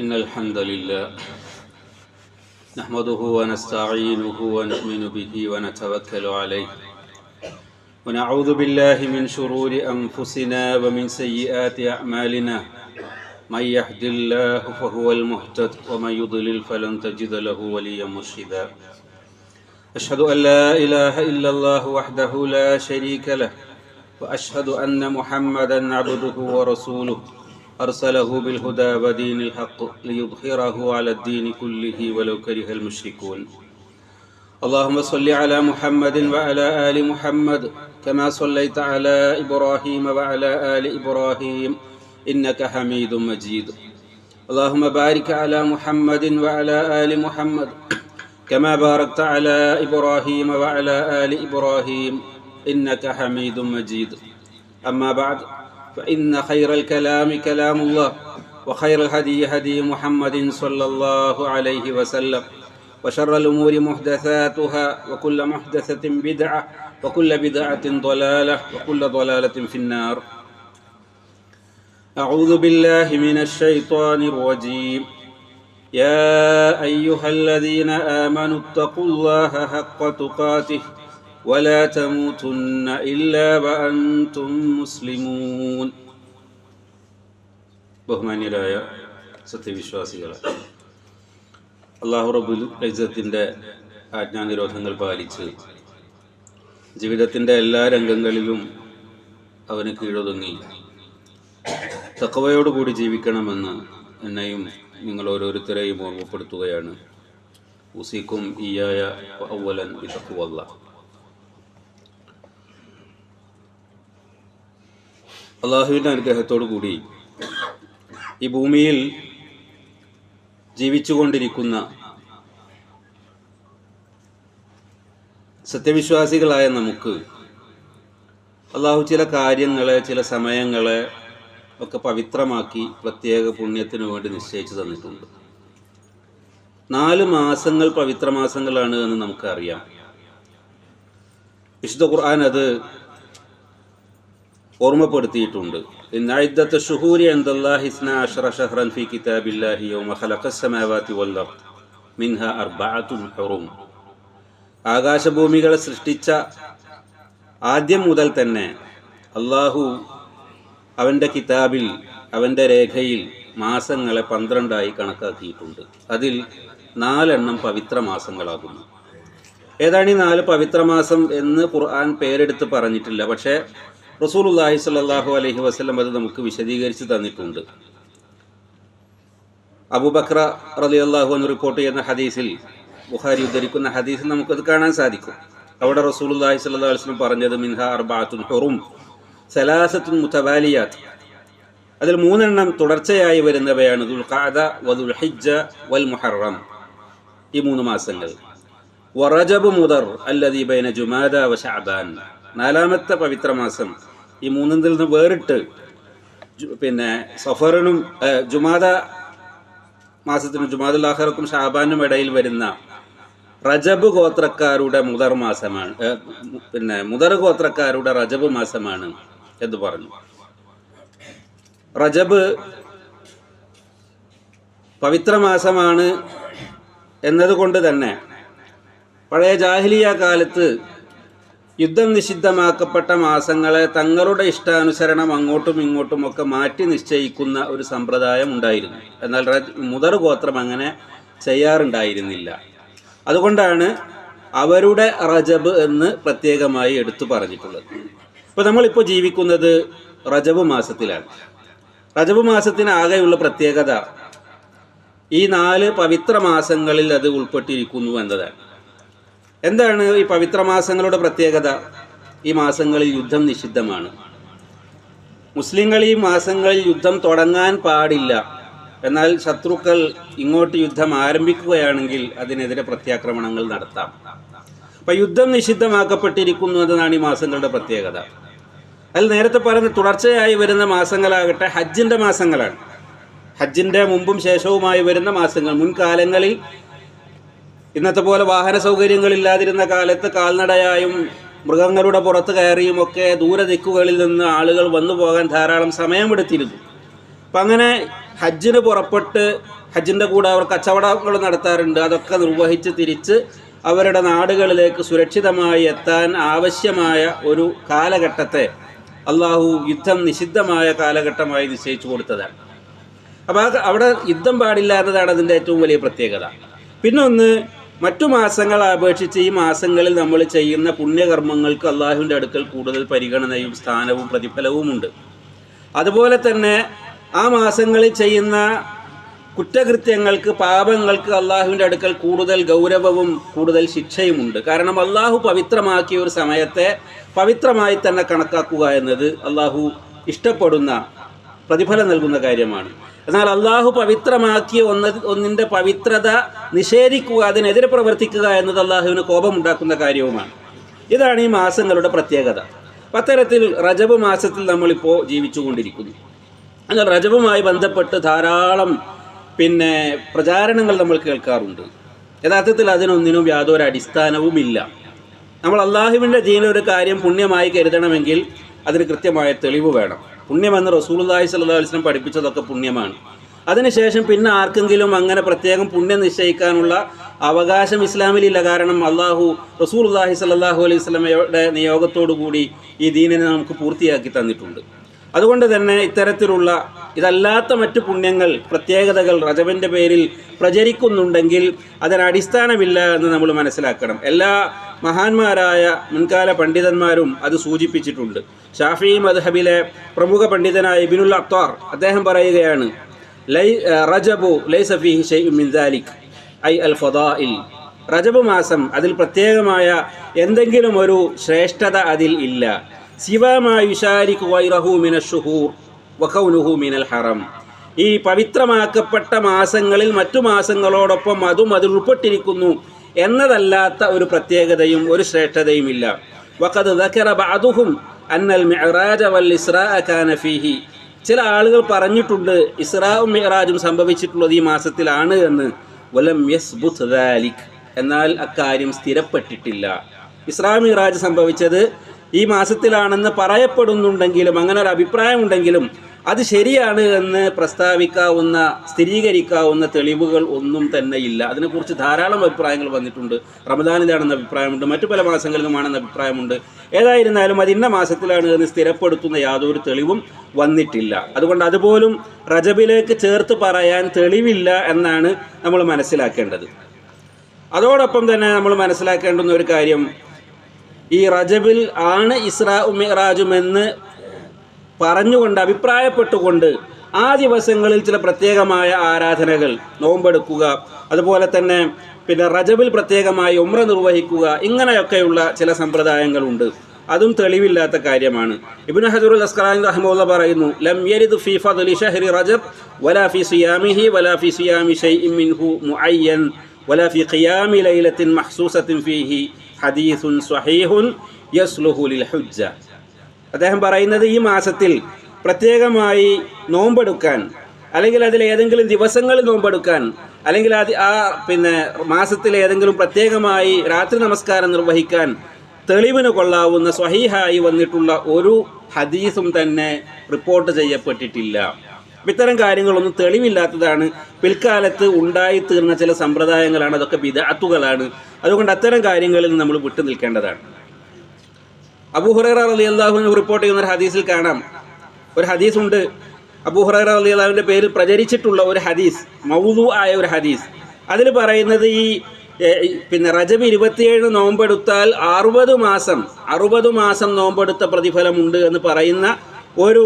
إن الحمد لله نحمده ونستعينه ونؤمن به ونتوكل عليه ونعوذ بالله من شرور أنفسنا ومن سيئات أعمالنا من يهد الله فهو المهتد ومن يضلل فلن تجد له وليا مرشدا أشهد أن لا إله إلا الله وحده لا شريك له وأشهد أن محمدا عبده ورسوله أرسله بالهدى ودين الحق ليظهره على الدين كله ولو كره المشركون اللهم صل على محمد وعلى آل محمد كما صليت على إبراهيم وعلى آل إبراهيم إنك حميد مجيد اللهم بارك على محمد وعلى آل محمد كما باركت على إبراهيم وعلى آل إبراهيم إنك حميد مجيد أما بعد فإن خير الكلام كلام الله وخير الهدي هدي محمد صلى الله عليه وسلم وشر الأمور محدثاتها وكل محدثة بدعة وكل بدعة ضلالة وكل ضلالة في النار أعوذ بالله من الشيطان الرجيم يا أيها الذين آمنوا اتقوا الله حق تقاته ولا تموتن إلا وأنتم مسلمون ബഹുമാന്യരായ സത്യവിശ്വാസികളെ, അല്ലാഹു റബ്ബുൽ ഇസ്സത്തിൻ്റെ ആജ്ഞാനിരോധങ്ങൾ പാലിച്ച് ജീവിതത്തിൻ്റെ എല്ലാ രംഗങ്ങളിലും അവന് കീഴൊതുങ്ങി തഖ്വയോടുകൂടി ജീവിക്കണമെന്ന് എന്നെയും നിങ്ങൾ ഓരോരുത്തരെയും ഓർമ്മപ്പെടുത്തുകയാണ്. ഉസീക്കും ഇയ്യായ അവ്വലൻ ബിത്തഖ്വല്ലാഹ്. അള്ളാഹുവിൻ്റെ അനുഗ്രഹത്തോടു കൂടി ഈ ഭൂമിയിൽ ജീവിച്ചുകൊണ്ടിരിക്കുന്ന സത്യവിശ്വാസികളായ നമുക്ക് അള്ളാഹു ചില കാര്യങ്ങളെ, ചില സമയങ്ങളെ ഒക്കെ പവിത്രമാക്കി പ്രത്യേക പുണ്യത്തിനു വേണ്ടി നിശ്ചയിച്ചു തന്നിട്ടുണ്ട്. 4 മാസങ്ങൾ പവിത്രമാസങ്ങളാണ് എന്ന് നമുക്കറിയാം. വിശുദ്ധ ഖുർആൻ അത് ഓർമ്മപ്പെടുത്തിയിട്ടുണ്ട്. ഇന്ന ഇദ്ദത്ത ശുഹൂരി ഇൻദല്ലാഹി 12 ശഹ്റൻ ഫീ കിതാബില്ലാഹി യൗമ ഖലഖസ് സമാവാതി വൽ അർദ് മിൻഹാ അർബഅത്തുൻ ഹുറും. ആകാശഭൂമികളെ സൃഷ്ടിച്ച ആദ്യം മുതൽ തന്നെ അള്ളാഹു അവൻ്റെ കിതാബിൽ, അവൻ്റെ രേഖയിൽ മാസങ്ങളെ 12 കണക്കാക്കിയിട്ടുണ്ട്. അതിൽ 4 പവിത്ര മാസങ്ങളാകുന്നു. ഏതാണ് ഈ 4 പവിത്രമാസം എന്ന് ഖുർആൻ പേരെടുത്ത് പറഞ്ഞിട്ടില്ല. പക്ഷേ റസൂലുള്ളാഹി സ്വല്ലല്ലാഹു അലൈഹി വസല്ലം അത് നമുക്ക് വിശദീകരിച്ച് തന്നിട്ടുണ്ട്. അബൂബക്കർ റളിയല്ലാഹു അൻഹു റിപ്പോർട്ട് ചെയ്യുന്ന ഹദീസിൽ, ബുഖാരി ഉദ്ധരിക്കുന്ന ഹദീസിൽ നമുക്കത് കാണാൻ സാധിക്കും. അവിടെ റസൂലുള്ളാഹി സ്വല്ലല്ലാഹു അലൈഹി വസല്ലം പറഞ്ഞത് മിൻഹാ അർബഅത്തുൻ ഹുറും സലാസത്തുൻ മുതവാലിയാത്ത്. അതിൽ 3 തുടർച്ചയായി വരുന്നവയാണ് ദുൽഖഅദ വദുൽ ഹിജ്ജ വൽ മുഹറം. ഈ 3 മാസങ്ങൾ. വറജബ് മുദർ അല്ലദീ ബൈന ജുമാദ വ ശഅബാൻ. 4ാമത്തെ പവിത്ര മാസം ഈ 3 നിന്ന് വേറിട്ട് സഫറിനും ജുമാദ മാസത്തിനും ജുമാദുൽ ആഖിറക്കും ഷഅബാനും ഇടയിൽ വരുന്ന റജബ് ഗോത്രക്കാരുടെ മുദർ മാസമാണ്, മുദർ ഗോത്രക്കാരുടെ റജബ് മാസമാണ് എന്ന് പറഞ്ഞു. റജബ് പവിത്ര മാസമാണ് എന്നതുകൊണ്ട് തന്നെ പഴയ ജാഹിലിയ കാലത്ത് യുദ്ധം നിഷിദ്ധമാക്കപ്പെട്ട മാസങ്ങളെ തങ്ങളുടെ ഇഷ്ടാനുസരണം അങ്ങോട്ടും ഇങ്ങോട്ടും ഒക്കെ മാറ്റി നിശ്ചയിക്കുന്ന ഒരു സമ്പ്രദായം ഉണ്ടായിരുന്നു. എന്നാൽ മുദർ ഗോത്രം അങ്ങനെ ചെയ്യാറുണ്ടായിരുന്നില്ല. അതുകൊണ്ടാണ് അവരുടെ റജബ് എന്ന് പ്രത്യേകമായി എടുത്തു പറഞ്ഞിട്ടുള്ളത്. ഇപ്പോൾ നമ്മളിപ്പോൾ ജീവിക്കുന്നത് റജബ് മാസത്തിലാണ്. റജബ് മാസത്തിന് ആകെയുള്ള പ്രത്യേകത ഈ 4 പവിത്ര മാസങ്ങളിൽ അത് ഉൾപ്പെട്ടിരിക്കുന്നു എന്നതാണ്. എന്താണ് ഈ പവിത്ര മാസങ്ങളുടെ പ്രത്യേകത? ഈ മാസങ്ങളിൽ യുദ്ധം നിഷിദ്ധമാണ്. മുസ്ലിങ്ങൾ ഈ മാസങ്ങളിൽ യുദ്ധം തുടങ്ങാൻ പാടില്ല. എന്നാൽ ശത്രുക്കൾ ഇങ്ങോട്ട് യുദ്ധം ആരംഭിക്കുകയാണെങ്കിൽ അതിനെതിരെ പ്രത്യാക്രമണങ്ങൾ നടത്താം. അപ്പം യുദ്ധം നിഷിദ്ധമാക്കപ്പെട്ടിരിക്കുന്നു എന്നതാണ് ഈ മാസങ്ങളുടെ പ്രത്യേകത. അതിൽ നേരത്തെ പറഞ്ഞ തുടർച്ചയായി വരുന്ന മാസങ്ങളാകട്ടെ ഹജ്ജിൻ്റെ മാസങ്ങളാണ്. ഹജ്ജിൻ്റെ മുമ്പും ശേഷവുമായി വരുന്ന മാസങ്ങൾ. മുൻകാലങ്ങളിൽ ഇന്നത്തെ പോലെ വാഹന സൗകര്യങ്ങളില്ലാതിരുന്ന കാലത്ത് കാൽനടയായും മൃഗങ്ങളുടെ പുറത്ത് കയറിയുമൊക്കെ ദൂരദിക്കുകളിൽ നിന്ന് ആളുകൾ വന്നു പോകാൻ ധാരാളം സമയമെടുത്തിരുന്നു. അപ്പം അങ്ങനെ ഹജ്ജിന് പുറപ്പെട്ട് ഹജ്ജിൻ്റെ കൂടെ അവർ കച്ചവടങ്ങൾ നടത്താറുണ്ട്. അതൊക്കെ നിർവഹിച്ച് തിരിച്ച് അവരുടെ നാടുകളിലേക്ക് സുരക്ഷിതമായി എത്താൻ ആവശ്യമായ ഒരു കാലഘട്ടത്തെ അള്ളാഹു യുദ്ധം നിഷിദ്ധമായ കാലഘട്ടമായി നിശ്ചയിച്ചു കൊടുത്തതാണ്. അപ്പോൾ അവിടെ യുദ്ധം പാടില്ല എന്നതാണ് അതിൻ്റെ ഏറ്റവും വലിയ പ്രത്യേകത. പിന്നൊന്ന്, മറ്റു മാസങ്ങളെ അപേക്ഷിച്ച് ഈ മാസങ്ങളിൽ നമ്മൾ ചെയ്യുന്ന പുണ്യകർമ്മങ്ങൾക്ക് അള്ളാഹുവിൻ്റെ അടുക്കൽ കൂടുതൽ പരിഗണനയും സ്ഥാനവും പ്രതിഫലവുമുണ്ട്. അതുപോലെ തന്നെ ആ മാസങ്ങളിൽ ചെയ്യുന്ന കുറ്റകൃത്യങ്ങൾക്ക്, പാപങ്ങൾക്ക് അള്ളാഹുവിൻ്റെ അടുക്കൽ കൂടുതൽ ഗൗരവവും കൂടുതൽ ശിക്ഷയുമുണ്ട്. കാരണം അള്ളാഹു പവിത്രമാക്കിയ ഒരു സമയത്തെ പവിത്രമായി തന്നെ കണക്കാക്കുക എന്നത് അള്ളാഹു ഇഷ്ടപ്പെടുന്ന, പ്രതിഫലം നൽകുന്ന കാര്യമാണ്. എന്നാൽ അള്ളാഹു പവിത്രമാക്കിയ ഒന്നിൻ്റെ പവിത്രത നിഷേധിക്കുക, അതിനെതിരെ പ്രവർത്തിക്കുക എന്നത് അള്ളാഹുവിന് കോപമുണ്ടാക്കുന്ന കാര്യവുമാണ്. ഇതാണ് ഈ മാസങ്ങളുടെ പ്രത്യേകത. അത്തരത്തിൽ റജബ് മാസത്തിൽ നമ്മളിപ്പോൾ ജീവിച്ചു കൊണ്ടിരിക്കുന്നു. എന്നാൽ റജബുമായി ബന്ധപ്പെട്ട് ധാരാളം പ്രചാരണങ്ങൾ നമ്മൾ കേൾക്കാറുണ്ട്. യഥാർത്ഥത്തിൽ അതിനൊന്നിനും യാതൊരു അടിസ്ഥാനവുമില്ല. നമ്മൾ അള്ളാഹുവിൻ്റെ ദീനിലൊരു കാര്യം പുണ്യമായി കരുതണമെങ്കിൽ അതിന് കൃത്യമായ തെളിവ് വേണം. പുണ്യമെന്ന് റസൂലുള്ളാഹി സ്വല്ലല്ലാഹു അലൈഹി വസല്ലം പഠിപ്പിച്ചതൊക്കെ പുണ്യമാണ്. അതിനുശേഷം പിന്നെ ആർക്കെങ്കിലും അങ്ങനെ പ്രത്യേകം പുണ്യം നിശ്ചയിക്കാനുള്ള അവകാശം ഇസ്ലാമിലില്ല. കാരണം അള്ളാഹു റസൂലുള്ളാഹി സ്വല്ലല്ലാഹു അലൈഹി വസല്ലമയുടെ നിയോഗത്തോടു കൂടി ഈ ദീനിനെ നമുക്ക് പൂർത്തിയാക്കി തന്നിട്ടുണ്ട്. അതുകൊണ്ട് തന്നെ ഇത്തരത്തിലുള്ള ഇതല്ലാത്ത മറ്റു പുണ്യങ്ങൾ, പ്രത്യേകതകൾ റജബിൻ്റെ പേരിൽ പ്രചരിക്കുന്നുണ്ടെങ്കിൽ അതിനടിസ്ഥാനമില്ല എന്ന് നമ്മൾ മനസ്സിലാക്കണം. എല്ലാ മഹാന്മാരായ മുൻകാല പണ്ഡിതന്മാരും അത് സൂചിപ്പിച്ചിട്ടുണ്ട്. ഷാഫി മദ്ഹബിലെ പ്രമുഖ പണ്ഡിതനായ ഇബ്നുൽ അത്വാർ അദ്ദേഹം പറയുകയാണ്, റജബു ലൈസ ഫീഹി ശൈഉൻ മിൻ ദാലിക് ഐ അൽ ഫദാഇൽ. റജബ് മാസം അതിൽ പ്രത്യേകമായ എന്തെങ്കിലും ഒരു ശ്രേഷ്ഠത അതിൽ ഇല്ല. സിവാമാ യുശാരികു ഗൈറഹു മിനശ് ശുഹൂർ വകൗനുഹു മിനൽ ഹറം. ഈ പവിത്രമാക്കപ്പെട്ട മാസങ്ങളിൽ മറ്റു മാസങ്ങളോടൊപ്പം അതും അതിൽ ഉൾപ്പെട്ടിരിക്കുന്നു എന്നതല്ലാത്ത ഒരു പ്രത്യേകതയും ഒരു ശ്രേഷ്ഠതയുമില്ല. വഖദ് ദകറ ബഅദുഹും അന്നൽ മിഅ്റാജ വൽ ഇസ്റാഅ കാന ഫീഹി. ചില ആളുകൾ പറഞ്ഞിട്ടുണ്ട് ഇസ്റാഉം മിഅ്റാജും സംഭവിച്ചിട്ടുള്ളത് ഈ മാസത്തിലാണ് എന്ന്. വലം യസ്ബുത് ദാലിക്. എന്നാൽ അക്കാര്യം സ്ഥിരപ്പെട്ടിട്ടില്ല. ഇസ്റാ മിഅ്റാജ് സംഭവിച്ചത് ഈ മാസത്തിലാണെന്ന് പറയപ്പെടുന്നുണ്ടെങ്കിലും, അങ്ങനെ ഒരു അഭിപ്രായമുണ്ടെങ്കിലും അത് ശരിയാണ് എന്ന് പ്രസ്താവിക്കാവുന്ന, സ്ഥിരീകരിക്കാവുന്ന തെളിവുകൾ ഒന്നും തന്നെ ഇല്ല. അതിനെക്കുറിച്ച് ധാരാളം അഭിപ്രായങ്ങൾ വന്നിട്ടുണ്ട്. റമദാനിലാണെന്ന അഭിപ്രായമുണ്ട്, മറ്റു പല മാസങ്ങളിലുമാണെന്ന അഭിപ്രായമുണ്ട്. ഏതായിരുന്നാലും അത് ഇന്ന മാസത്തിലാണ് എന്ന് സ്ഥിരപ്പെടുത്തുന്ന യാതൊരു തെളിവും വന്നിട്ടില്ല. അതുകൊണ്ട് അതുപോലും റജബിലേക്ക് ചേർത്ത് പറയാൻ തെളിവില്ല എന്നാണ് നമ്മൾ മനസ്സിലാക്കേണ്ടത്. അതോടൊപ്പം തന്നെ നമ്മൾ മനസ്സിലാക്കേണ്ടുന്ന ഒരു കാര്യം, ഈ റജബിൽ ആണ് ഇസ്റാഉം മിഅ്റാജും എന്ന് പറഞ്ഞുകൊണ്ട്, അഭിപ്രായപ്പെട്ടുകൊണ്ട് ആ ദിവസങ്ങളിൽ ചില പ്രത്യേകമായ ആരാധനകൾ, നോമ്പെടുക്കുക, അതുപോലെ തന്നെ റജബിൽ പ്രത്യേകമായി ഉംറ നിർവഹിക്കുക, ഇങ്ങനെയൊക്കെയുള്ള ചില സമ്പ്രദായങ്ങളുണ്ട്. അതും തെളിവില്ലാത്ത കാര്യമാണ്. ഇബ്നു ഹജറുൽ അസ്ഖലാനി റഹിമഹുല്ലാഹ് പറയുന്നു, ലം യരിദ് ഫീ ഫദ്ലി ശഹ്രി റജബ് വലാ ഫീ സിയാമിഹി വലാ ഫീ സിയാമി ശൈഇൻ മിൻഹു മുഅയ്യൻ വലാ ഫീ ഖിയാമി ലൈലത്തിൻ മഹ്സൂസത്തിൻ ഫീഹി ഹദീസുൻ സ്വഹീഹുൻ യസ്ലുഹു ലിൽ ഹുജ്ജ. അദ്ദേഹം പറയുന്നത്, ഈ മാസത്തിൽ പ്രത്യേകമായി നോമ്പെടുക്കാൻ, അല്ലെങ്കിൽ അതിൽ ഏതെങ്കിലും ദിവസങ്ങളിൽ നോമ്പെടുക്കാൻ, അല്ലെങ്കിൽ മാസത്തിൽ ഏതെങ്കിലും പ്രത്യേകമായി രാത്രി നമസ്കാരം നിർവഹിക്കാൻ തെളിവിന് കൊള്ളാവുന്ന സ്വഹീഹായി വന്നിട്ടുള്ള ഒരു ഹദീസും തന്നെ റിപ്പോർട്ട് ചെയ്യപ്പെട്ടിട്ടില്ല. ഇത്തരം കാര്യങ്ങളൊന്നും തെളിവില്ലാത്തതാണ്. പിൽക്കാലത്ത് ഉണ്ടായിത്തീർന്ന ചില സമ്പ്രദായങ്ങളാണ്, അതൊക്കെ ബിദ്അത്തുകളാണ്. അതുകൊണ്ട് അത്തരം കാര്യങ്ങളിൽ നമ്മൾ വിട്ടു നിൽക്കേണ്ടതാണ്. അബൂ ഹുറൈറ റളിയല്ലാഹു അൻഹു റിപ്പോർട്ട് ചെയ്യുന്ന ഒരു ഹദീസിൽ കാണാം, ഒരു ഹദീസുണ്ട്, അബൂ ഹുറൈറ റളിയല്ലാഹുവിൻ്റെ പേരിൽ പ്രചരിച്ചിട്ടുള്ള ഒരു ഹദീസ്, മൗദൂ ആയ ഒരു ഹദീസ്. അതിൽ പറയുന്നത് ഈ റജബ് 27 നോമ്പെടുത്താൽ 60 മാസം നോമ്പെടുത്ത പ്രതിഫലമുണ്ട് എന്ന് പറയുന്ന ഒരു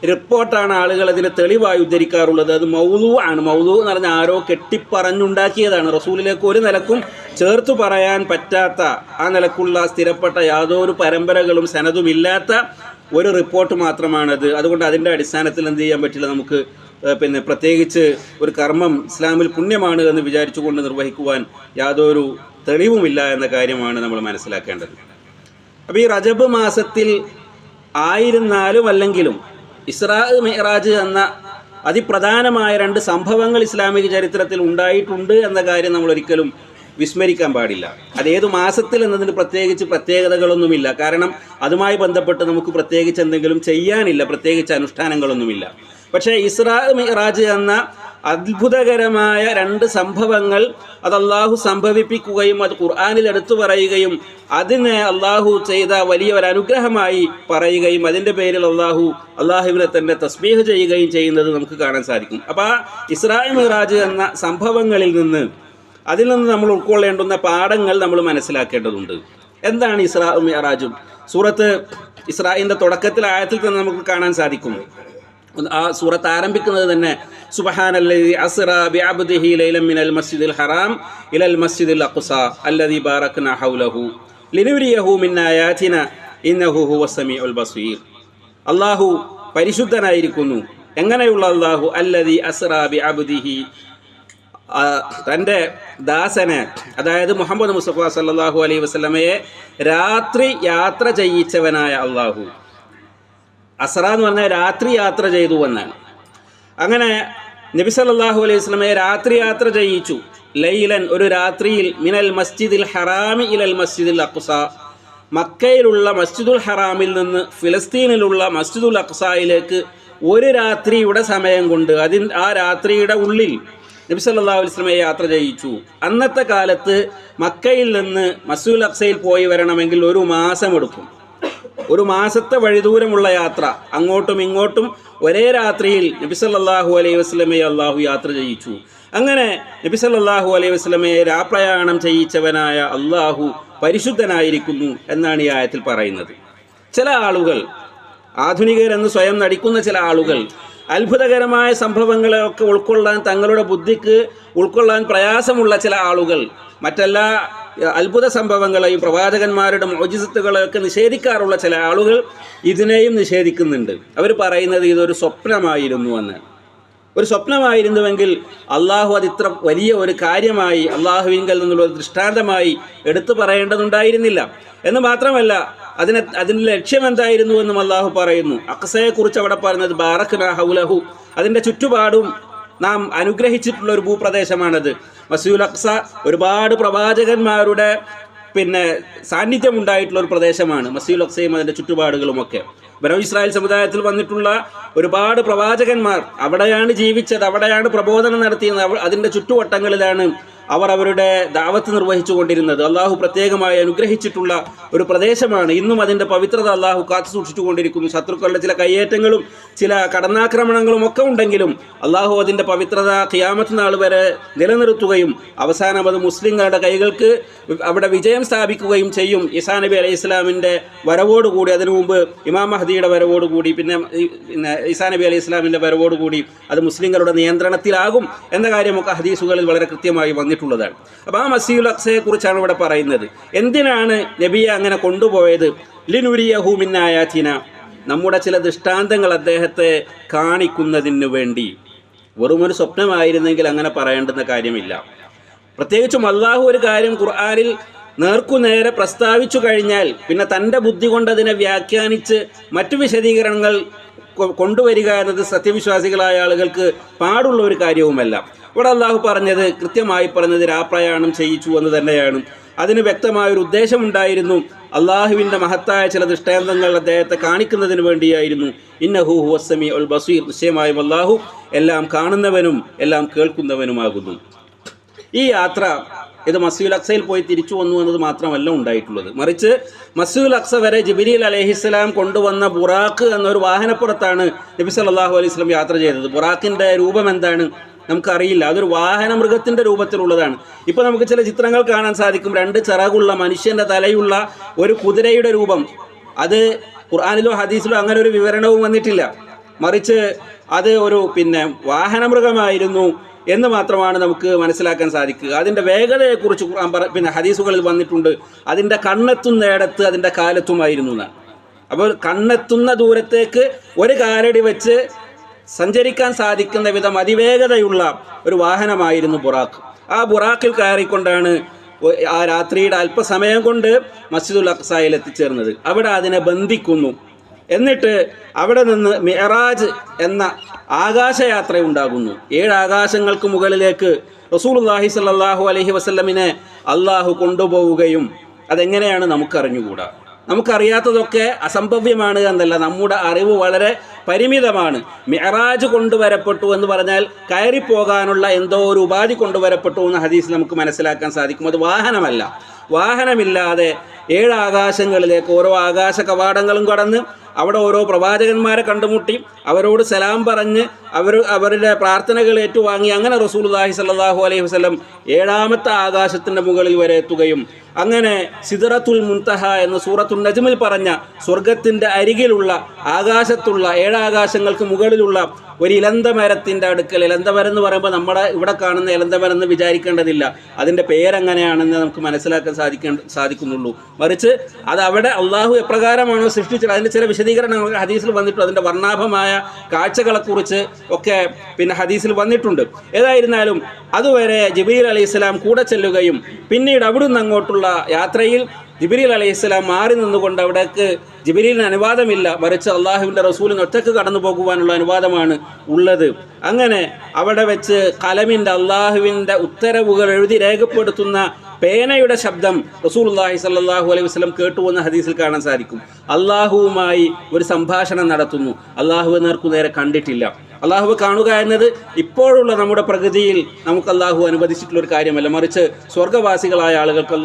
റിപ്പോർട്ടാണ് ആളുകൾ അതിനെ തെളിവായി ഉദ്ധരിക്കാറുള്ളത്. അത് മൗദൂ ആണ്. മൗദൂ എന്ന് പറഞ്ഞാൽ ആരോ കെട്ടിപ്പറഞ്ഞുണ്ടാക്കിയതാണ്. റസൂലിലേക്ക് ഒരു നിലക്കും ചേർത്തു പറയാൻ പറ്റാത്ത, ആ നിലക്കുള്ള സ്ഥിരപ്പെട്ട യാതൊരു പരമ്പരകളും സനതുമില്ലാത്ത ഒരു റിപ്പോർട്ട് മാത്രമാണത്. അതുകൊണ്ട് അതിൻ്റെ അടിസ്ഥാനത്തിൽ എന്ത് ചെയ്യാൻ പറ്റില്ല, നമുക്ക് പ്രത്യേകിച്ച് ഒരു കർമ്മം ഇസ്ലാമിൽ പുണ്യമാണ് എന്ന് വിചാരിച്ചുകൊണ്ട് നിർവഹിക്കുവാൻ യാതൊരു തെളിവുമില്ല എന്ന കാര്യമാണ് നമ്മൾ മനസ്സിലാക്കേണ്ടത്. അപ്പോൾ ഈ റജബ് മാസത്തിൽ ആയിരുന്നാലും അല്ലെങ്കിലും ഇസ്റാ മിഅ്റാജ് എന്ന അതിപ്രധാനമായ 2 സംഭവങ്ങൾ ഇസ്ലാമിക ചരിത്രത്തിൽ ഉണ്ടായിട്ടുണ്ട് എന്ന കാര്യം നമ്മൾ ഒരിക്കലും വിസ്മരിക്കാൻ പാടില്ല. അതേതു മാസത്തിൽ എന്നതിന് പ്രത്യേകിച്ച് പ്രത്യേകതകളൊന്നുമില്ല. കാരണം അതുമായി ബന്ധപ്പെട്ട് നമുക്ക് പ്രത്യേകിച്ച് എന്തെങ്കിലും ചെയ്യാനില്ല, പ്രത്യേകിച്ച് അനുഷ്ഠാനങ്ങളൊന്നുമില്ല. പക്ഷേ ഇസ്രാ മിഅ്റാജ് എന്ന അത്ഭുതകരമായ 2 സംഭവങ്ങൾ അത് അള്ളാഹു സംഭവിപ്പിക്കുകയും അത് ഖുർആനിൽ എടുത്തു പറയുകയും അതിനെ അള്ളാഹു ചെയ്ത വലിയ ഒരു അനുഗ്രഹമായി പറയുകയും അതിൻ്റെ പേരിൽ അള്ളാഹുവിനെ തന്നെ തസ്ബീഹ് ചെയ്യുകയും ചെയ്യുന്നത് നമുക്ക് കാണാൻ സാധിക്കും. അപ്പോൾ ആ ഇസ്രാ മിഅ്റാജ് എന്ന സംഭവങ്ങളിൽ നിന്ന് അതിൽ നിന്ന് നമ്മൾ ഉൾക്കൊള്ളേണ്ടുന്ന പാഠങ്ങൾ നമ്മൾ മനസ്സിലാക്കേണ്ടതുണ്ട്. എന്താണ് ഇസ്രാ മിഅ്റാജും? സൂറത്ത് ഇസ്രായിൻ്റെ തുടക്കത്തിൽ ആയത്തിൽ തന്നെ നമുക്ക് കാണാൻ സാധിക്കും. ആ സൂറത്ത് ആരംഭിക്കുന്നത് തന്നെ സുബ്ഹാനല്ലദീ അസ്റാ ബിഅബ്ദിഹി ലൈലൻ മിനൽ മസ്ജിദിൽ ഹറാം ഇലൽ മസ്ജിദിൽ അഖ്സാ അല്ലദീ ബാറക്നാ ഹൗലഹു ലിനുരിയഹു മിൻ ആയാതിനാ ഇന്നഹു ഹുവസ് സമീഉൽ ബസീർ. അല്ലാഹു പരിശുദ്ധനായിരിക്കുന്നു. എങ്ങനെയുള്ള അല്ലാഹു? അല്ലദീ അസ്റാ ബിഅബ്ദിഹി, തൻ്റെ ദാസനെ, അതായത് മുഹമ്മദ് മുസ്തഫ സല്ലല്ലാഹു അലൈഹി വസല്ലമയെ രാത്രി യാത്ര ചെയ്യിച്ചവനായ അല്ലാഹു. അസ്റ എന്ന് പറഞ്ഞാൽ രാത്രി യാത്ര ചെയ്തു എന്നാണ്. അങ്ങനെ നബി സല്ലല്ലാഹു അലൈഹി വസല്ലമയെ രാത്രി യാത്ര ചെയ്യിച്ചു. ലൈലൻ, ഒരു രാത്രിയിൽ, മിനൽ മസ്ജിദിൽ ഹറാമി ഇലൽ മസ്ജിദിൽ അഖ്സ, മക്കയിലുള്ള മസ്ജിദുൽ ഹറാമിൽ നിന്ന് ഫിലസ്തീനിലുള്ള മസ്ജിദുൽ അഖ്സയിലേക്ക് ഒരു രാത്രിയുടെ സമയം കൊണ്ട് ആ രാത്രിയുടെ ഉള്ളിൽ നബി സല്ലല്ലാഹു അലൈഹി വസല്ലമയെ യാത്ര ചെയ്യിച്ചു. അന്നത്തെ കാലത്ത് മക്കയിൽ നിന്ന് മസ്ജിദുൽ അഖ്സയിൽ പോയി വരണമെങ്കിൽ 1 മാസം എടുക്കും. 1 മാസത്തെ വഴിദൂരമുള്ള യാത്ര, അങ്ങോട്ടും ഇങ്ങോട്ടും ഒരേ രാത്രിയിൽ നബി സല്ലല്ലാഹു അലൈഹി വസല്ലമയെ അള്ളാഹു യാത്ര ചെയ്യിച്ചു. അങ്ങനെ നബി സല്ലല്ലാഹു അലൈഹി വസല്ലമയെ രാപ്രയാണം ചെയ്യിച്ചവനായ അള്ളാഹു പരിശുദ്ധനായിരിക്കുന്നു എന്നാണ് ഈ ആയത്തിൽ പറയുന്നത്. ചില ആളുകൾ, ആധുനികരെന്ന് സ്വയം നടിക്കുന്ന ചില ആളുകൾ, അത്ഭുതകരമായ സംഭവങ്ങളെയൊക്കെ ഉൾക്കൊള്ളാൻ തങ്ങളുടെ ബുദ്ധിക്ക് ഉൾക്കൊള്ളാൻ പ്രയാസമുള്ള ചില ആളുകൾ മറ്റെല്ലാ അത്ഭുത സംഭവങ്ങളെയും പ്രവാചകന്മാരുടെ മുഅ്ജിസത്തുകളെയൊക്കെ നിഷേധിക്കാറുള്ള ചില ആളുകൾ ഇതിനെയും നിഷേധിക്കുന്നുണ്ട്. അവർ പറയുന്നത് ഇതൊരു സ്വപ്നമായിരുന്നു എന്ന്. ഒരു സ്വപ്നമായിരുന്നുവെങ്കിൽ അള്ളാഹു അത് ഇത്ര വലിയ ഒരു കാര്യമായി, അള്ളാഹുവിങ്കൽ നിന്നുള്ള ഒരു ദൃഷ്ടാന്തമായി എടുത്തു പറയേണ്ടതുണ്ടായിരുന്നില്ല എന്ന് മാത്രമല്ല, അതിൻ്റെ ലക്ഷ്യം എന്തായിരുന്നു എന്നും അള്ളാഹു പറയുന്നു. അഖ്സയെക്കുറിച്ച് അവിടെ പറയുന്നത് ബാറക്നാ ഹൗലഹു, അതിൻ്റെ ചുറ്റുപാടും നാം അനുഗ്രഹിച്ചിട്ടുള്ള ഒരു ഭൂപ്രദേശമാണത്. മസ്ജിദുൽ അഖ്സ ഒരുപാട് പ്രവാചകന്മാരുടെ സാന്നിധ്യം ഉണ്ടായിട്ടുള്ള ഒരു പ്രദേശമാണ്. മസ്ജിദുൽ അഖ്സയും അതിൻ്റെ ചുറ്റുപാടുകളുമൊക്കെ ബനൂ ഇസ്രായേൽ സമുദായത്തിൽ വന്നിട്ടുള്ള ഒരുപാട് പ്രവാചകന്മാർ അവിടെയാണ് ജീവിച്ചത്, അവിടെയാണ് പ്രബോധനം നടത്തിയത്, അതിൻ്റെ ചുറ്റുവട്ടങ്ങളിലാണ് അവർ അവരുടെ ദാവത്ത് നിർവഹിച്ചു കൊണ്ടിരുന്നത്. അള്ളാഹു പ്രത്യേകമായി അനുഗ്രഹിച്ചിട്ടുള്ള ഒരു പ്രദേശമാണ്. ഇന്നും അതിൻ്റെ പവിത്രത അള്ളാഹു കാത്തു സൂക്ഷിച്ചു കൊണ്ടിരിക്കുന്നു. ശത്രുക്കളുടെ ചില കയ്യേറ്റങ്ങളും ചില കടന്നാക്രമണങ്ങളും ഒക്കെ ഉണ്ടെങ്കിലും അള്ളാഹു അതിൻ്റെ പവിത്രത ഖിയാമത്ത് നാൾ വരെ നിലനിർത്തുകയും അവസാനം അത് മുസ്ലിങ്ങളുടെ കൈകൾക്ക് അവിടെ വിജയം സ്ഥാപിക്കുകയും ചെയ്യും. ഈസാ നബി അലൈഹി ഇസ്ലാമിൻ്റെ വരവോടുകൂടി, അതിനു മുമ്പ് ഇമാം മഹദിയുടെ വരവോടുകൂടി, പിന്നെ ഈസാ നബി അലൈഹി ഇസ്ലാമിൻ്റെ വരവോടുകൂടി അത് മുസ്ലിങ്ങളുടെ നിയന്ത്രണത്തിലാകും എന്ന കാര്യമൊക്കെ ഹദീസുകളിൽ വളരെ കൃത്യമായി വന്നിട്ടുള്ളതാണ്. അപ്പോൾ ആ മസ്ജിദുൽ അഖ്സയെ കുറിച്ചാണ് ഇവിടെ പറയുന്നത്. എന്തിനാണ് നബിയെ അങ്ങനെ കൊണ്ടുപോയത്? ലിനുരിയഹു മിൻ ആയാതിനാ, നമ്മുടെ ചില ദൃഷ്ടാന്തങ്ങൾ അദ്ദേഹത്തെ കാണിക്കുന്നതിന് വേണ്ടി. വെറുമൊരു സ്വപ്നമായിരുന്നെങ്കിൽ അങ്ങനെ പറയേണ്ടുന്ന കാര്യമില്ല. പ്രത്യേകിച്ചും അള്ളാഹു ഒരു കാര്യം ഖുർആനിൽ നേർക്കുനേരെ പ്രസ്താവിച്ചു കഴിഞ്ഞാൽ പിന്നെ തൻ്റെ ബുദ്ധി കൊണ്ട് അതിനെ വ്യാഖ്യാനിച്ച് മറ്റു വിശദീകരണങ്ങൾ കൊണ്ടുവരിക എന്നത് സത്യവിശ്വാസികളായ ആളുകൾക്ക് പാടുള്ള ഒരു കാര്യവുമല്ല. ഇവിടെ അള്ളാഹു പറഞ്ഞത്, കൃത്യമായി പറഞ്ഞത് രാപ്രയാണം ചെയ്യിച്ചു എന്ന് തന്നെയാണ്. അതിന് വ്യക്തമായൊരു ഉദ്ദേശമുണ്ടായിരുന്നു. അള്ളാഹുവിൻ്റെ മഹത്തായ ചില ദൃഷ്ടാന്തങ്ങൾ അദ്ദേഹത്തെ കാണിക്കുന്നതിന് വേണ്ടിയായിരുന്നു. ഇന്നഹു ഹുവസ് സമീഉൽ ബസീർ, നിശ്ചയമായും അള്ളാഹു എല്ലാം കാണുന്നവനും എല്ലാം കേൾക്കുന്നവനുമാകുന്നു. ഈ യാത്ര ഇത് മസ്ജിദുൽ അഖ്സയിൽ പോയി തിരിച്ചു വന്നു എന്നത് മാത്രമല്ല ഉണ്ടായിട്ടുള്ളത്, മറിച്ച് മസ്ജിദുൽ അഖ്സ വരെ ജിബ്രീൽ അലൈഹിസ്സലാം കൊണ്ടുവന്ന ബുറാഖ് എന്നൊരു വാഹനപ്പുറത്താണ് നബി സല്ലല്ലാഹു അലൈഹി വസല്ലം യാത്ര ചെയ്തത്. ബുറാഖിൻ്റെ രൂപം എന്താണ് നമുക്കറിയില്ല. അതൊരു വാഹന മൃഗത്തിൻ്റെ രൂപത്തിലുള്ളതാണ്. ഇപ്പോൾ നമുക്ക് ചില ചിത്രങ്ങൾ കാണാൻ സാധിക്കും. 2 ചിറകുള്ള മനുഷ്യൻ്റെ തലയുള്ള ഒരു കുതിരയുടെ രൂപം. അത് ഖുർആനിലോ ഹദീസിലോ അങ്ങനെ ഒരു വിവരണവും വന്നിട്ടില്ല. മറിച്ച് അത് ഒരു വാഹനമൃഗമായിരുന്നു എന്ന് മാത്രമാണ് നമുക്ക് മനസ്സിലാക്കാൻ സാധിക്കുക. അതിൻ്റെ വേഗതയെക്കുറിച്ച് ഹദീസുകളിൽ വന്നിട്ടുണ്ട്. അതിൻ്റെ കണ്ണെത്തുന്നിടത്ത് അതിൻ്റെ കാലെത്തുമായിരുന്നു എന്നാണ്. അപ്പോൾ കണ്ണെത്തുന്ന ദൂരത്തേക്ക് ഒരു കാലടി വെച്ച് സഞ്ചരിക്കാൻ സാധിക്കുന്ന വിധം അതിവേഗതയുള്ള ഒരു വാഹനമായിരുന്നു ബുറാഖ്. ആ ബുറാഖിൽ കയറിക്കൊണ്ടാണ് ആ രാത്രിയുടെ അല്പസമയം കൊണ്ട് മസ്ജിദുൽ അഖ്സയിൽ എത്തിച്ചേർന്നത്. അവിടെ അതിനെ ബന്ധിക്കുന്നു. എന്നിട്ട് അവിടെ നിന്ന് മിഅ്റാജ് എന്ന ആകാശയാത്ര ഉണ്ടാകുന്നു. 7 ആകാശങ്ങൾക്ക് മുകളിലേക്ക് റസൂലുള്ളാഹി സ്വല്ലല്ലാഹു അലൈഹി വസല്ലമിനെ അള്ളാഹു കൊണ്ടുപോവുകയും അതെങ്ങനെയാണ് നമുക്കറിഞ്ഞുകൂടാ. നമുക്കറിയാത്തതൊക്കെ അസംഭവ്യമാണ് എന്നല്ല, നമ്മുടെ അറിവ് വളരെ പരിമിതമാണ്. മിഅ്റാജ് കൊണ്ടുവരപ്പെട്ടു എന്ന് പറഞ്ഞാൽ കയറിപ്പോകാനുള്ള എന്തോ ഒരു ഉപാധി കൊണ്ടുവരപ്പെട്ടു എന്ന ഹദീസ് നമുക്ക് മനസ്സിലാക്കാൻ സാധിക്കും. അത് വാഹനമല്ല. വാഹനമില്ലാതെ 7 ആകാശങ്ങളിലേക്ക് ഓരോ ആകാശ കവാടങ്ങളും കടന്ന് അവിടെ ഓരോ പ്രവാചകന്മാരെ കണ്ടുമുട്ടി അവരോട് സലാം പറഞ്ഞ് അവരുടെ പ്രാർത്ഥനകൾ ഏറ്റുവാങ്ങി അങ്ങനെ റസൂലുള്ളാഹി സ്വല്ലല്ലാഹു അലൈഹി വസല്ലം 7ാമത്തെ ആകാശത്തിൻ്റെ മുകളിൽ വരെ എത്തുകയും അങ്ങനെ സിദ്റത്തുൽ മുൻതഹ എന്ന സൂറത്തുൽ നജ്മിൽ പറഞ്ഞ സ്വർഗത്തിൻ്റെ അരികിലുള്ള ആകാശത്തുള്ള 7 ആകാശങ്ങൾക്ക് മുകളിലുള്ള ഒരു ഇലന്തമരത്തിൻ്റെ അടുക്കൽ, ഇലന്തമരം എന്ന് പറയുമ്പോൾ നമ്മുടെ ഇവിടെ കാണുന്ന ഇലന്തമരം എന്ന് വിചാരിക്കേണ്ടതില്ല, അതിൻ്റെ പേരെങ്ങനെയാണെന്ന് നമുക്ക് മനസ്സിലാക്കാൻ സാധിക്കുന്നുള്ളൂ. മറിച്ച് അത് അവിടെ അള്ളാഹു എപ്രകാരമാണോ സൃഷ്ടിച്ചത് അതിൻ്റെ ചില വിശദീകരണങ്ങൾ ഹദീസിൽ വന്നിട്ടുണ്ട്. അതിൻ്റെ വർണ്ണാഭമായ കാഴ്ചകളെക്കുറിച്ച് ഒക്കെ ഹദീസിൽ വന്നിട്ടുണ്ട്. ഏതായിരുന്നാലും അതുവരെ ജിബ്രീൽ അലൈഹിസ്സലാം കൂടെ ചെല്ലുകയും പിന്നീട് അവിടുന്ന് അങ്ങോട്ടുള്ള യാത്രയിൽ ജിബ്രീൽ അലൈഹിസ്സലാം മാറി നിന്നുകൊണ്ട് അവിടേക്ക് ജിബ്രീലിന് അനുവാദമില്ല, മറിച്ച് അള്ളാഹുവിൻ്റെ റസൂലിന് ഒറ്റക്ക് കടന്നു പോകുവാനുള്ള അനുവാദമാണ് ഉള്ളത്. അങ്ങനെ അവിടെ വെച്ച് കലമിൻ്റെ അള്ളാഹുവിൻ്റെ ഉത്തരവുകൾ എഴുതി രേഖപ്പെടുത്തുന്ന പേനയുടെ ശബ്ദം റസൂലുള്ളാഹി സ്വല്ലല്ലാഹു അലൈഹി വസല്ലം കേട്ടുവെന്ന ഹദീസിൽ കാണാൻ സാധിക്കും. അള്ളാഹുവുമായി ഒരു സംഭാഷണം നടത്തുന്നു. അള്ളാഹുവെ നേർക്കുനേരെ കണ്ടിട്ടില്ല. അള്ളാഹുവെ കാണുക എന്നത് ഇപ്പോഴുള്ള നമ്മുടെ പ്രകൃതിയിൽ നമുക്ക് അള്ളാഹു അനുവദിച്ചിട്ടുള്ളൊരു കാര്യമല്ല, മറിച്ച് സ്വർഗവാസികളായ ആളുകൾക്ക്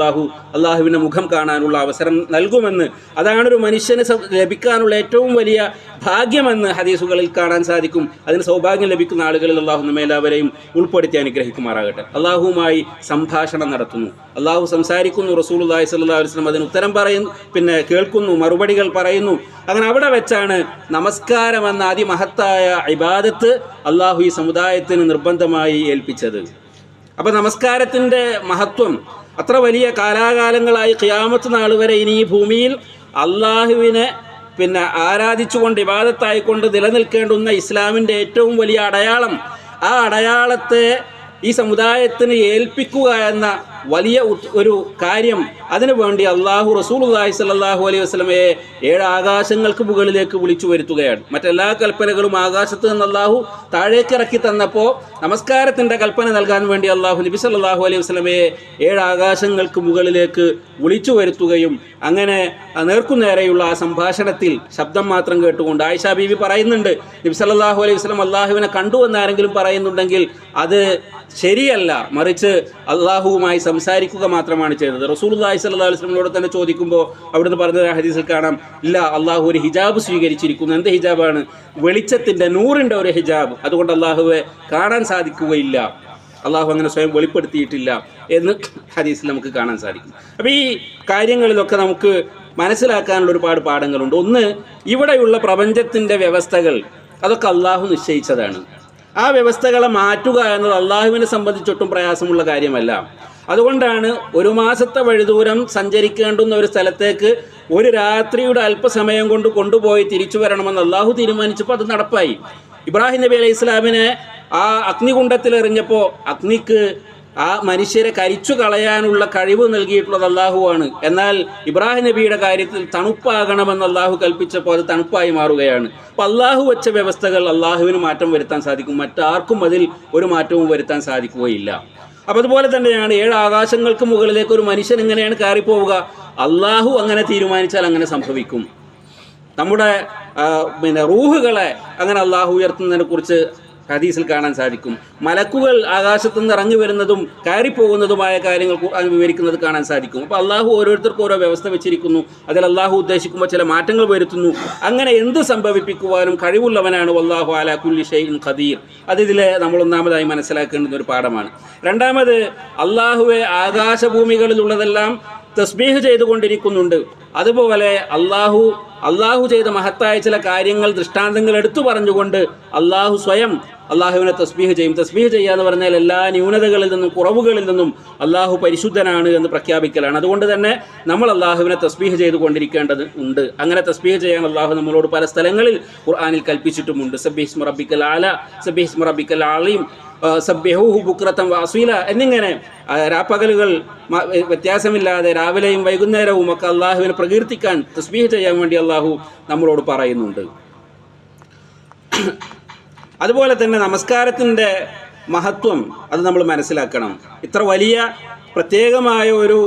അള്ളാഹുവിൻ്റെ മുഖം കാണാനുള്ള അവസരം നൽകുമെന്ന്, അതാണൊരു മനുഷ്യന് ലഭിക്കാനുള്ള ഏറ്റവും വലിയ ഭാഗ്യമെന്ന് ഹദീസുകളിൽ കാണാൻ സാധിക്കും. അതിന് സൗഭാഗ്യം ലഭിക്കുന്ന ആളുകളിൽ അള്ളാഹു നമ്മെല്ലാവരെയും ഉൾപ്പെടുത്തി അനുഗ്രഹിക്കുമാറാകട്ടെ. അള്ളാഹുവുമായി സംഭാഷണം നടത്തുന്നു, അള്ളാഹു സംസാരിക്കുന്നു, റസൂലുള്ളാഹി സ്വല്ലല്ലാഹു അലൈഹി വസല്ലം അതിന് ഉത്തരം പറയുന്നു, കേൾക്കുന്നു, മറുപടികൾ പറയുന്നു. അങ്ങനെ അവിടെ വെച്ചാണ് നമസ്കാരം എന്ന അതിമഹത്തായ ഇബാദത്ത് അള്ളാഹു ഈ സമുദായത്തിന് നിർബന്ധമായി ഏൽപ്പിച്ചത്. അപ്പം നമസ്കാരത്തിൻ്റെ മഹത്വം അത്ര വലിയ കാലാകാലങ്ങളായി ഖിയാമത്ത് നാൾ വരെ ഇനി ഈ ഭൂമിയിൽ അള്ളാഹുവിനെ ആരാധിച്ചുകൊണ്ട് ഇബാദത്തായിക്കൊണ്ട് നിലനിൽക്കേണ്ടുന്ന ഇസ്ലാമിൻ്റെ ഏറ്റവും വലിയ അടയാളം, ആ അടയാളത്തെ ഈ സമുദായത്തിന് ഏൽപ്പിക്കുക എന്ന വലിയ ഒരു കാര്യം, അതിനു വേണ്ടി അള്ളാഹു റസൂലുള്ളാഹി സ്വല്ലല്ലാഹു അലൈഹി വസല്ലമയെ 7 ആകാശങ്ങൾക്ക് മുകളിലേക്ക് വിളിച്ചു വരുത്തുകയാണ്. മറ്റെല്ലാ കൽപ്പനകളും ആകാശത്ത് നിന്ന് അള്ളാഹു താഴേക്കിറക്കി തന്നപ്പോൾ നമസ്കാരത്തിൻ്റെ കൽപ്പന നൽകാൻ വേണ്ടി അള്ളാഹു നബി സ്വല്ലല്ലാഹു അലൈഹി വസല്ലമയെ 7 ആകാശങ്ങൾക്ക് മുകളിലേക്ക് വിളിച്ചു വരുത്തുകയും അങ്ങനെ നേർക്കുനേരെയുള്ള ആ സംഭാഷണത്തിൽ ശബ്ദം മാത്രം കേട്ടുകൊണ്ട് ആയിഷ ബീവി പറയുന്നുണ്ട്, നബി സ്വല്ലല്ലാഹു അലൈഹി വസല്ലം അള്ളാഹുവിനെ കണ്ടു എന്നാരെങ്കിലും പറയുന്നുണ്ടെങ്കിൽ അത് ശരിയല്ല, മറിച്ച് അള്ളാഹുവുമായി സംസാരിക്കുക മാത്രമാണ് ചെയ്തത്. റസൂലുള്ളാഹി സ്വല്ലല്ലാഹു അലൈഹി വസല്ലമയോട് തന്നെ ചോദിക്കുമ്പോൾ അവിടുന്ന് പറഞ്ഞ ഹദീസിൽ കാണാം, ഇല്ല, അള്ളാഹു ഒരു ഹിജാബ് സ്വീകരിച്ചിരിക്കുന്നു. എന്ത് ഹിജാബാണ്? വെളിച്ചത്തിൻ്റെ, നൂറിൻ്റെ ഒരു ഹിജാബ്. അതുകൊണ്ട് അള്ളാഹുവെ കാണാൻ സാധിക്കുകയില്ല, അള്ളാഹു അങ്ങനെ സ്വയം വെളിപ്പെടുത്തിയിട്ടില്ല എന്ന് ഹദീസിൽ നമുക്ക് കാണാൻ സാധിക്കും. അപ്പോൾ ഈ കാര്യങ്ങളിലൊക്കെ നമുക്ക് മനസ്സിലാക്കാനുള്ള ഒരുപാട് പാഠങ്ങളുണ്ട്. ഒന്ന്, ഇവിടെയുള്ള പ്രപഞ്ചത്തിൻ്റെ വ്യവസ്ഥകൾ അതൊക്കെ അള്ളാഹു നിശ്ചയിച്ചതാണ്. ആ വ്യവസ്ഥകളെ മാറ്റുക എന്നത് അള്ളാഹുവിനെ സംബന്ധിച്ചൊട്ടും പ്രയാസമുള്ള കാര്യമല്ല. അതുകൊണ്ടാണ് 1 മാസത്തെ വഴിദൂരം സഞ്ചരിക്കേണ്ടുന്ന ഒരു സ്ഥലത്തേക്ക് ഒരു രാത്രിയുടെ അല്പസമയം കൊണ്ട് കൊണ്ടുപോയി തിരിച്ചു വരണമെന്ന് അള്ളാഹു തീരുമാനിച്ചപ്പോൾ അത് നടപ്പായി. ഇബ്രാഹിം നബി അലൈഹി ഇസ്ലാമിനെ ആ അഗ്നികുണ്ഡത്തിൽ എറിഞ്ഞപ്പോൾ അഗ്നിക്ക് ആ മനുഷ്യരെ കരിച്ചു കളയാനുള്ള കഴിവ് നൽകിയിട്ടുള്ളത് അള്ളാഹുവാണ്. എന്നാൽ ഇബ്രാഹിം നബിയുടെ കാര്യത്തിൽ തണുപ്പാകണമെന്ന് അള്ളാഹു കൽപ്പിച്ചപ്പോൾ അത് തണുപ്പായി മാറുകയാണ്. അപ്പോൾ അള്ളാഹു വെച്ച വ്യവസ്ഥകൾ അള്ളാഹുവിന് മാറ്റം വരുത്താൻ സാധിക്കും, മറ്റാർക്കും അതിൽ ഒരു മാറ്റവും വരുത്താൻ സാധിക്കുകയില്ല. അപ്പം അതുപോലെ തന്നെയാണ് 7 ആകാശങ്ങൾക്ക് മുകളിലേക്ക് ഒരു മനുഷ്യൻ എങ്ങനെയാണ് കയറിപ്പോവുക? അള്ളാഹു അങ്ങനെ തീരുമാനിച്ചാൽ അങ്ങനെ സംഭവിക്കും. നമ്മുടെ റൂഹുകളെ അങ്ങനെ അള്ളാഹു ഉയർത്തുന്നതിനെ കുറിച്ച് ഹദീസിൽ കാണാൻ സാധിക്കും. മലക്കുകൾ ആകാശത്തു നിന്ന് ഇറങ്ങി വരുന്നതും കയറിപ്പോകുന്നതുമായ കാര്യങ്ങൾ ഖുർആൻ വിവരിക്കുന്നത് കാണാൻ സാധിക്കും. അപ്പോൾ അള്ളാഹു ഓരോരുത്തർക്കും ഓരോ വ്യവസ്ഥ വെച്ചിരിക്കുന്നു. അതിൽ അള്ളാഹു ഉദ്ദേശിക്കുമ്പോൾ ചില മാറ്റങ്ങൾ വരുത്തുന്നു. അങ്ങനെ എന്ത് സംഭവിപ്പിക്കുവാനും കഴിവുള്ളവനാണ് വല്ലാഹു അലാ കുല്ലി ഷൈഇൻ ഖദീർ. അതിതിലെ നമ്മൾ ഒന്നാമതായി മനസ്സിലാക്കേണ്ടുന്ന ഒരു പാഠമാണ്. രണ്ടാമത്, അള്ളാഹുവെ ആകാശഭൂമികളിലുള്ളതെല്ലാം തസ്ബീഹ് ചെയ്തുകൊണ്ടിരിക്കുന്നുണ്ട്. അതുപോലെ അള്ളാഹു ചെയ്ത മഹത്തായ ചില കാര്യങ്ങൾ, ദൃഷ്ടാന്തങ്ങൾ എടുത്തു പറഞ്ഞുകൊണ്ട് അള്ളാഹു സ്വയം അള്ളാഹുവിനെ തസ്ബീഹ് ചെയ്യും. തസ്ബീഹ് ചെയ്യുക എന്ന് പറഞ്ഞാൽ എല്ലാ ന്യൂനതകളിൽ നിന്നും കുറവുകളിൽ നിന്നും അള്ളാഹു പരിശുദ്ധനാണ് എന്ന് പ്രഖ്യാപിക്കലാണ്. അതുകൊണ്ട് തന്നെ നമ്മൾ അള്ളാഹുവിനെ തസ്ബീഹ് ചെയ്തുകൊണ്ടിരിക്കേണ്ടത് ഉണ്ട്. അങ്ങനെ തസ്ബീഹ് ചെയ്യാൻ അള്ളാഹു നമ്മളോട് പല സ്ഥലങ്ങളിൽ ഖുർആനിൽ കൽപ്പിച്ചിട്ടുമുണ്ട്. സബ്ബിഹിസ്മ റബ്ബിക്കൽ ആല, സബ്ബിഹിസ്മ റബ്ബിക്കൽ അളീം, സബ്ബിഹൂഹു ബുക്രതൻ വഅസീല എന്നിങ്ങനെ രാപ്പകലുകൾ വ്യത്യാസമില്ലാതെ രാവിലെയും വൈകുന്നേരവും ഒക്കെ അള്ളാഹുവിനെ പ്രകീർത്തിക്കാൻ, തസ്ബീഹ് ചെയ്യാൻ വേണ്ടി അള്ളാഹു നമ്മളോട് പറയുന്നുണ്ട്. അതുപോലെ തന്നെ നമസ്കാരത്തിൻ്റെ മഹത്വം അത് നമ്മൾ മനസ്സിലാക്കണം. ഇത്ര വലിയ പ്രത്യേകമായ ഒരു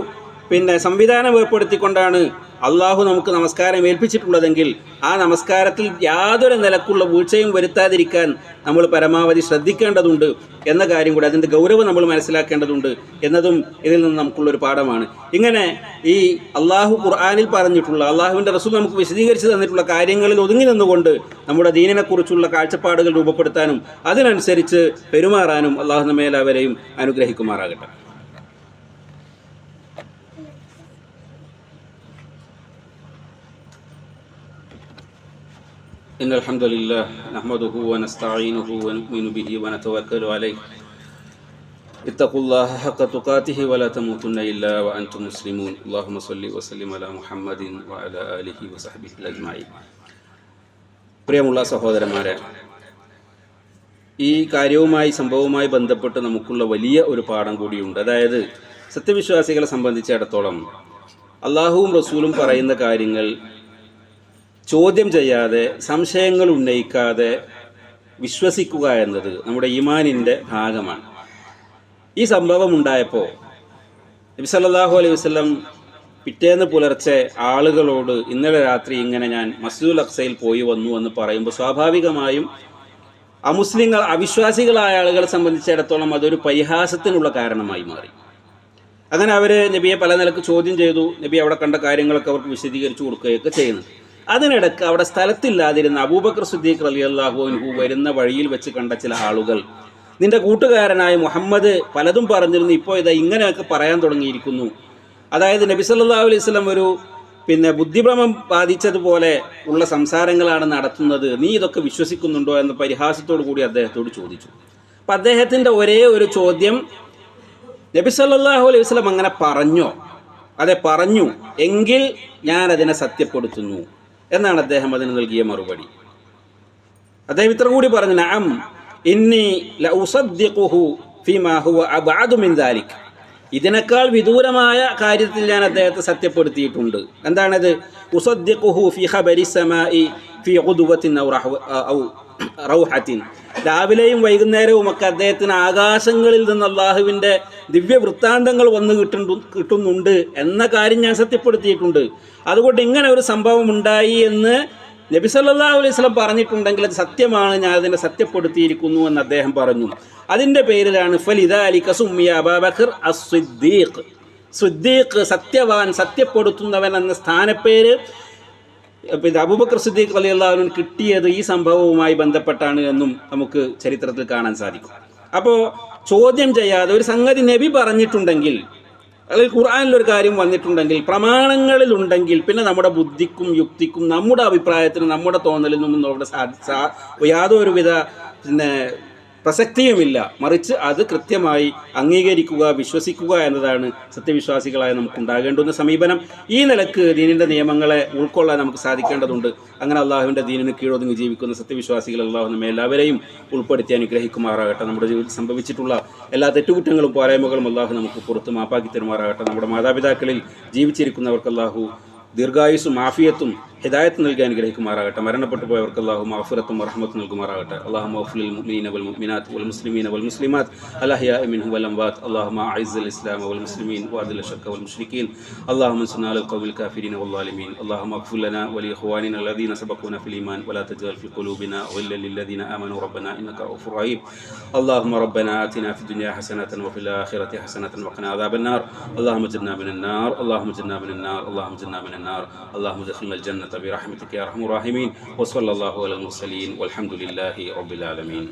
സംവിധാനം ഏർപ്പെടുത്തിക്കൊണ്ടാണ് അള്ളാഹു നമുക്ക് നമസ്കാരം ഏൽപ്പിച്ചിട്ടുള്ളതെങ്കിൽ ആ നമസ്കാരത്തിൽ യാതൊരു നിലക്കുള്ള വീഴ്ചയും വരുത്താതിരിക്കാൻ നമ്മൾ പരമാവധി ശ്രദ്ധിക്കേണ്ടതുണ്ട് എന്ന കാര്യം കൂടി, അതിൻ്റെ ഗൗരവം നമ്മൾ മനസ്സിലാക്കേണ്ടതുണ്ട് എന്നതും ഇതിൽ നിന്ന് നമുക്കുള്ളൊരു പാഠമാണ്. ഇങ്ങനെ ഈ അള്ളാഹു ഖുർആനിൽ പറഞ്ഞിട്ടുള്ള, അള്ളാഹുവിൻ്റെ റസൂൽ നമുക്ക് വിശദീകരിച്ച് തന്നിട്ടുള്ള കാര്യങ്ങളിൽ ഒതുങ്ങി നിന്നുകൊണ്ട് നമ്മുടെ ദീനിനെക്കുറിച്ചുള്ള കാഴ്ചപ്പാടുകൾ രൂപപ്പെടുത്താനും അതിനനുസരിച്ച് പെരുമാറാനും അള്ളാഹു നമ്മെ എല്ലാവരെയും അനുഗ്രഹിക്കുമാറാകട്ടെ. إن الحمد لله نحمده ونستعينه ونؤمن به ونتوكل عليه اتقوا الله حق تقاته ولا تموتن إلا وأنتم مسلمون اللهم صل وسلم على محمد وعلى آله وصحبه أجمعين. പ്രിയമുള്ള സഹോദരന്മാരെ, ഈ കാര്യവുമായി സംഭവവുമായി ബന്ധപ്പെട്ട് നമുക്കുള്ള വലിയ ഒരു പാഠം കൂടിയുണ്ട്. അതായത് സത്യവിശ്വാസികളെ സംബന്ധിച്ചിടത്തോളം അള്ളാഹുവും റസൂലും പറയുന്ന കാര്യങ്ങൾ ചോദ്യം ചെയ്യാതെ, സംശയങ്ങൾ ഉന്നയിക്കാതെ വിശ്വസിക്കുക എന്നത് നമ്മുടെ ഈമാനിൻ്റെ ഭാഗമാണ്. ഈ സംഭവം ഉണ്ടായപ്പോൾ നബി സല്ലല്ലാഹു അലൈഹി വസല്ലം പിറ്റേന്ന് പുലർച്ചെ ആളുകളോട് ഇന്നലെ രാത്രി ഇങ്ങനെ ഞാൻ മസ്ജിദുൽ അഖ്സയിൽ പോയി വന്നു എന്ന് പറയുമ്പോൾ സ്വാഭാവികമായും അമുസ്ലിങ്ങൾ, അവിശ്വാസികളായ ആളുകളെ സംബന്ധിച്ചിടത്തോളം അതൊരു പരിഹാസത്തിനുള്ള കാരണമായി മാറി. അങ്ങനെ അവർ നബിയെ പല നിലക്ക് ചോദ്യം ചെയ്തു. നബി അവിടെ കണ്ട കാര്യങ്ങളൊക്കെ അവർക്ക് വിശദീകരിച്ചു കൊടുക്കുകയൊക്കെ ചെയ്യുന്നു. അതിനിടയ്ക്ക് അവിടെ സ്ഥലത്തില്ലാതിരുന്ന അബൂബക്കർ സിദ്ദീഖ് റളിയല്ലാഹു അൻഹു വരുന്ന വഴിയിൽ വെച്ച് കണ്ട ചില ആളുകൾ, നിന്റെ കൂട്ടുകാരനായ മുഹമ്മദ് പലതും പറഞ്ഞിരുന്നു, ഇപ്പോൾ ഇതാ ഇങ്ങനെയൊക്കെ പറയാൻ തുടങ്ങിയിരിക്കുന്നു. അതായത് നബി സല്ലല്ലാഹു അലൈഹി വസല്ലം ഒരു ബുദ്ധിഭ്രമം ബാധിച്ചതുപോലെ ഉള്ള സംസാരങ്ങളാണ് നടത്തുന്നത്, നീ ഇതൊക്കെ വിശ്വസിക്കുന്നുണ്ടോ എന്ന് പരിഹാസത്തോടു കൂടി അദ്ദേഹത്തോട് ചോദിച്ചു. അപ്പം അദ്ദേഹത്തിൻ്റെ ഒരേ ഒരു ചോദ്യം, നബി സല്ലല്ലാഹു അലൈഹി വസല്ലം അങ്ങനെ പറഞ്ഞോ? അതെ, പറഞ്ഞു എങ്കിൽ ഞാൻ അതിനെ സത്യപ്പെടുത്തുന്നു എന്നാണ് അദ്ദേഹം അതിന് നൽകിയ മറുപടി. അദ്ദേഹം ഇത്ര കൂടി പറഞ്ഞു, നഅം ഇന്നി ലഉസദ്ദിഖുഹു ഫീമാ ഹുവ അബ്അദു മിൻ ദാലിക്. ഇതിനേക്കാൾ വിദൂരമായ കാര്യത്തിൽ ഞാൻ അദ്ദേഹത്തെ സത്യപ്പെടുത്തിയിട്ടുണ്ട്. എന്താണത്? ഉസദ്ദിഖുഹു ഫീ ഖബരി സമാഇ ഫീ ഖുദ്വത്തിൻ ഔ റൗഹത്തിൻ. രാവിലെയും വൈകുന്നേരവും ഒക്കെ അദ്ദേഹത്തിന് ആകാശങ്ങളിൽ നിന്ന് അള്ളാഹുവിൻ്റെ ദിവ്യ വൃത്താന്തങ്ങൾ വന്ന് കിട്ടുന്നുണ്ട് എന്ന കാര്യം ഞാൻ സത്യപ്പെടുത്തിയിട്ടുണ്ട്. അതുകൊണ്ട് ഇങ്ങനെ ഒരു സംഭവം ഉണ്ടായി എന്ന് നബി സല്ലല്ലാഹു അലൈഹി വസല്ലം പറഞ്ഞിട്ടുണ്ടെങ്കിൽ അത് സത്യമാണ്, ഞാൻ അതിനെ സത്യപ്പെടുത്തിയിരിക്കുന്നു എന്ന് അദ്ദേഹം പറഞ്ഞു. അതിൻ്റെ പേരിലാണ് ഫലിദാലിക സുമ്മിയ അബൂബക്കർ അസ്-സിദ്ദീഖ്. സിദ്ദീഖ്, സത്യവാൻ, സത്യപ്പെടുത്തുന്നവൻ എന്ന സ്ഥാനപ്പേര് അബൂബക്കർ സിദ്ദീഖ് റളിയല്ലാഹു അൻഹു കിട്ടിയത് ഈ സംഭവവുമായി ബന്ധപ്പെട്ടാണ് എന്നും നമുക്ക് ചരിത്രത്തിൽ കാണാൻ സാധിക്കും. അപ്പോൾ ചോദ്യം ചെയ്യാതെ ഒരു സംഗതി നബി പറഞ്ഞിട്ടുണ്ടെങ്കിൽ, അല്ലെങ്കിൽ ഖുർആനിലൊരു കാര്യം വന്നിട്ടുണ്ടെങ്കിൽ, പ്രമാണങ്ങളിലുണ്ടെങ്കിൽ, പിന്നെ നമ്മുടെ ബുദ്ധിക്കും യുക്തിക്കും നമ്മുടെ അഭിപ്രായത്തിനും നമ്മുടെ തോന്നലിനും അവിടെ യാതൊരുവിധ പ്രസക്തിയുമില്ല. മറിച്ച് അത് കൃത്യമായി അംഗീകരിക്കുക, വിശ്വസിക്കുക എന്നതാണ് സത്യവിശ്വാസികളായ നമുക്കുണ്ടാകേണ്ടുന്ന സമീപനം. ഈ നിലക്ക് ദീനിൻ്റെ നിയമങ്ങളെ ഉൾക്കൊള്ളാൻ നമുക്ക് സാധിക്കേണ്ടതുണ്ട്. അങ്ങനെ അള്ളാഹുവിൻ്റെ ദീനിന് കീഴൊതുങ്ങി ജീവിക്കുന്ന സത്യവിശ്വാസികൾ അള്ളാഹു നമ്മെ എല്ലാവരെയും ഉൾപ്പെടുത്തി അനുഗ്രഹിക്കുമാറാകട്ടെ. നമ്മുടെ ജീവിതത്തിൽ സംഭവിച്ചിട്ടുള്ള എല്ലാ തെറ്റുകുറ്റങ്ങളും പോരായ്മകളും അള്ളാഹു നമുക്ക് പുറത്ത് മാപ്പാക്കി തരുമാറാകട്ടെ. നമ്മുടെ മാതാപിതാക്കളിൽ ജീവിച്ചിരിക്കുന്നവർക്ക് അള്ളാഹു ദീർഘായുസ്സും ആഫിയത്തും ഹിദായത്ത് നൽകി അനുഗ്രഹിക്കുമാറാകട്ടെ. മരണപ്പെട്ടു പോയവർക്ക് അല്ലാഹു മഗ്ഫിറത്തും റഹ്മത്തും നൽകുമാറാകട്ടെ. അല്ലാഹുമ്മ ഗ്ഫിർ ലിൽ മുഅ്മിനീന വൽ മുഅ്മിനാത്ത് വൽ മുസ്ലിമീന വൽ മുസ്ലിമാത്ത് അൽ അഹ്യാഇ മിൻഹും വൽ അംവാത്ത്. അല്ലാഹുമ്മ അഇസ്സൽ ഇസ്ലാമ വൽ മുസ്ലിമീൻ വഅദിൽ അശ്ശർക വൽ മുശ്രിക്കീൻ. അല്ലാഹുമ്മ അൻസുർനാ അലൽ ഖൗമിൽ കാഫിരീന വൽ ളാലിമീൻ. അല്ലാഹുമ്മ ഗ്ഫിർ ലനാ വലി ഇഖ്വാനിന അല്ലദീന സബഖൂന ഫിൽ ഈമാൻ വലാ തജ്അൽ ഫീ ഖുലൂബിനാ ഗില്ലൻ ലിൽ ലദീന ആമനൂ റബ്ബനാ ഇന്നക റഊഫുർ റഹീം. അല്ലാഹുമ്മ റബ്ബനാ ആതിനാ ഫിദ് ദുനിയാ ഹസനതൻ വഫിൽ ആഖിറതി ഹസനതൻ വഖിനാ അദാബൻ നാർ. അല്ലാഹുമ്മ ജന്ന മിനൻ നാർ. അല്ലാഹുമ്മ ജന്ന മിനൻ നാർ. അല്ലാഹുമ്മ ജന്ന മിനൻ നാർ. അല്ലാഹുമ്മ അദ്ഖിൽനൽ ജന്നത ബിറഹ്മതിക യാ അർഹമർ റഹീമീൻ. വസല്ലല്ലാഹു അലൽ മുർസലീൻ വൽഹംദുലില്ലാഹി റബ്ബിൽ ആലമീൻ.